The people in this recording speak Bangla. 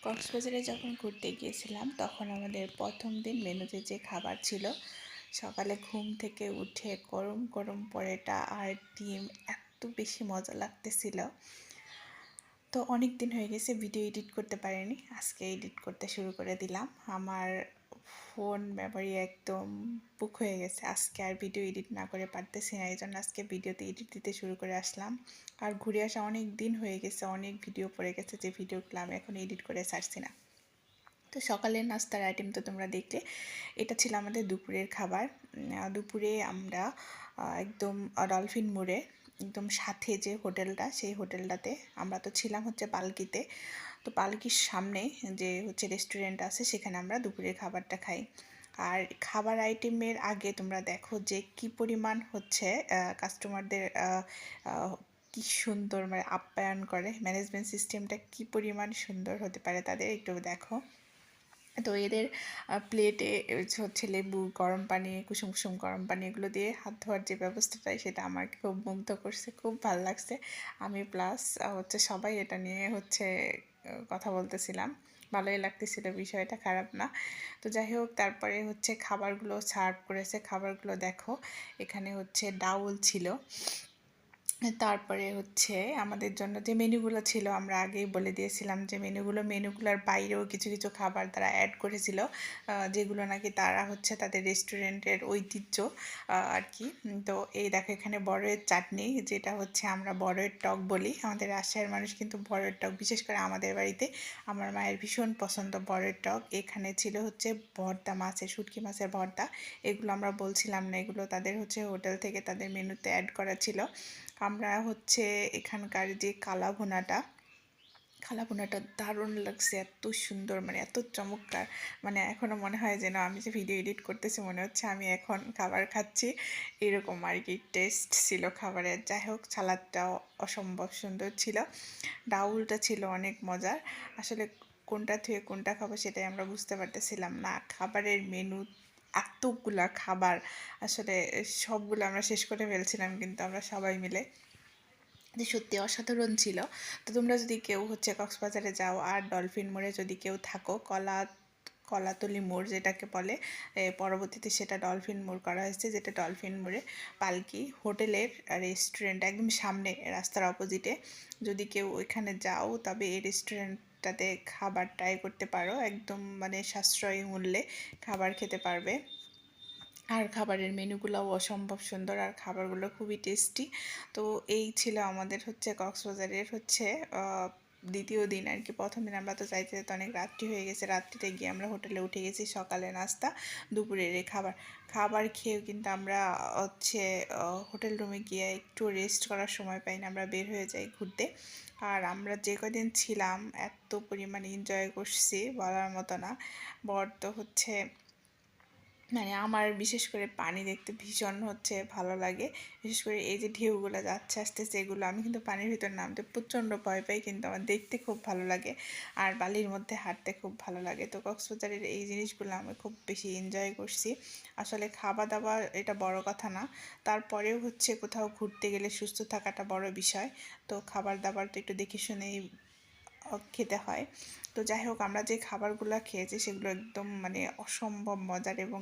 কক্সবাজারে যখন ঘুরতে গিয়েছিলাম তখন আমাদের প্রথম দিন মেনুতে যে খাবার ছিল, সকালে ঘুম থেকে উঠে গরম গরম পরোটা আর ডিম, এত বেশি মজা লাগতেছিল। তো অনেক দিন হয়ে গেছে ভিডিও এডিট করতে পারিনি, আজকে এডিট করতে শুরু করে দিলাম। আমার ফোন মেমোরি একদম বুক হয়ে গেছে, আজকে আর ভিডিও এডিট না করে পারতেছি না, এই জন্য আজকে ভিডিওতে এডিট দিতে শুরু করে আসলাম। আর ঘুরে আসা অনেক দিন হয়ে গেছে, অনেক ভিডিও পড়ে গেছে, যে ভিডিওগুলো আমি এখন এডিট করে ছাড়ছি না। তো সকালের নাস্তার আইটেম তো তোমরা দেখলে, এটা ছিল আমাদের দুপুরের খাবার। দুপুরে আমরা একদম ডলফিন মোড়ে একদম সাথে যে হোটেলটা, সেই হোটেলটাতে আমরা তো ছিলাম হচ্ছে পালকিতে। তো পালকির সামনে যে হচ্ছে রেস্টুরেন্ট আছে, সেখানে আমরা দুপুরের খাবারটা খাই। আর খাবার আইটেমের আগে তোমরা দেখো যে কি পরিমাণ হচ্ছে কাস্টমারদের কি সুন্দর মানে আপ্যায়ন করে, ম্যানেজমেন্ট সিস্টেমটা কি পরিমাণ সুন্দর হতে পারে তাদের, একটু দেখো। তো এদের প্লেটে হচ্ছে লেবু, গরম পানি, কুসুম কুসুম গরম পানি, এগুলো দিয়ে হাত ধোয়ার যে ব্যবস্থাটাই, সেটা আমাকে খুব মুগ্ধ করছে, খুব ভালো লাগছে। আমি প্লাস হচ্ছে সবাই এটা নিয়ে হচ্ছে কথা বলতেছিলাম, ভালোই লাগতেছিল, বিষয়টা খারাপ না। তো যাই হোক, তারপরে হচ্ছে খাবারগুলো সার্ভ করেছে, খাবারগুলো দেখো। এখানে হচ্ছে ডাউল ছিল, তারপরে হচ্ছে আমাদের জন্য যে মেনুগুলো ছিল, আমরা আগেই বলে দিয়েছিলাম যে মেনুগুলোর বাইরেও কিছু কিছু খাবার তারা অ্যাড করেছিল, যেগুলো নাকি তারা হচ্ছে তাদের রেস্টুরেন্টের ঐতিহ্য আর কি। তো এই দেখো, এখানে বড়য়ের চাটনি, যেটা হচ্ছে আমরা বড়য়ের টক বলি, আমাদের রাজশাহীর মানুষ কিন্তু বড়য়ের টক, বিশেষ করে আমাদের বাড়িতে আমার মায়ের ভীষণ পছন্দ বড়য়ের টক। এখানে ছিল হচ্ছে ভর্তা, মাছের শুটকি মাছের ভর্তা। এগুলো আমরা বলছিলাম না, এগুলো তাদের হচ্ছে হোটেল থেকে তাদের মেনুতে অ্যাড করা ছিল। আমরা হচ্ছে এখানকার যে কালাভুনাটা দারুণ লাগছে, এত সুন্দর, মানে এত চমৎকার, মানে এখনও মনে হয় যেন আমি যে ভিডিও এডিট করতেছি মনে হচ্ছে আমি এখন খাবার খাচ্ছি, এরকম আর কি টেস্ট ছিল খাবারের। যাই হোক, সালাদটাও অসম্ভব সুন্দর ছিল, ডাউলটা ছিল অনেক মজার। আসলে কোনটা থেকে কোনটা খাবো সেটাই আমরা বুঝতে পারতেছিলাম না, খাবারের মেনু এতগুলা খাবার, আসলে সবগুলো আমরা শেষ করে ফেলছিলাম কিন্তু আমরা সবাই মিলে, যে সত্যি অসাধারণ ছিল। তো তোমরা যদি কেউ হচ্ছে কক্সবাজারে যাও আর ডলফিন মোড়ে যদি কেউ থাকো, কলাতলি মোড় যেটাকে বলে, পরবর্তীতে সেটা ডলফিন মোড় করা হয়েছে, যেটা ডলফিন মোড়ে পালকি হোটেলের রেস্টুরেন্ট একদম সামনে রাস্তার অপোজিটে। যদি কেউ ওইখানে যাও তবে এই রেস্টুরেন্টটাতে খাবার ট্রাই করতে পারো, একদম মানে সাশ্রয়ী মূল্যে খাবার খেতে পারবে। আর খাবারের মেনুগুলোও অসম্ভব সুন্দর, আর খাবারগুলো খুবই টেস্টি। তো এই ছিল আমাদের হচ্ছে কক্সবাজারের হচ্ছে দ্বিতীয় দিন আর কি। প্রথম দিন আমরা তো যাইতে যেতে অনেক রাত্রি হয়ে গেছে, রাত্রিতে গিয়ে আমরা হোটেলে উঠে গেছি, সকালে নাস্তা, দুপুরের এই খাবার খেয়েও কিন্তু আমরা হচ্ছে হোটেল রুমে গিয়ে একটু রেস্ট করার সময় পাই না, আমরা বের হয়ে যাই ঘুরতে। আর আমরা যে কদিন ছিলাম এত পরিমাণে এনজয় করছি বলার মতো না। বর তো হচ্ছে মানে আমার বিশেষ করে পানি দেখতে ভীষণ হচ্ছে ভালো লাগে, বিশেষ করে এই যে ঢেউগুলো যাচ্ছে আসতেছে, এগুলো আমি কিন্তু পানির ভিতর নামতে প্রচণ্ড ভয় পাই, কিন্তু আমার দেখতে খুব ভালো লাগে আর বালির মধ্যে হাঁটতে খুব ভালো লাগে। তো কক্সবাজারের এই জিনিসগুলো আমি খুব বেশি এনজয় করছি। আসলে খাওয়া দাওয়া এটা বড় কথা না, তারপরেও হচ্ছে কোথাও ঘুরতে গেলে সুস্থ থাকাটা বড় বিষয়। তো খাবার দাবার তো একটু দেখে শুনেই খেতে হয়। তো যাই হোক, আমরা যে খাবারগুলো খেয়েছি সেগুলো একদম মানে অসম্ভব মজার, এবং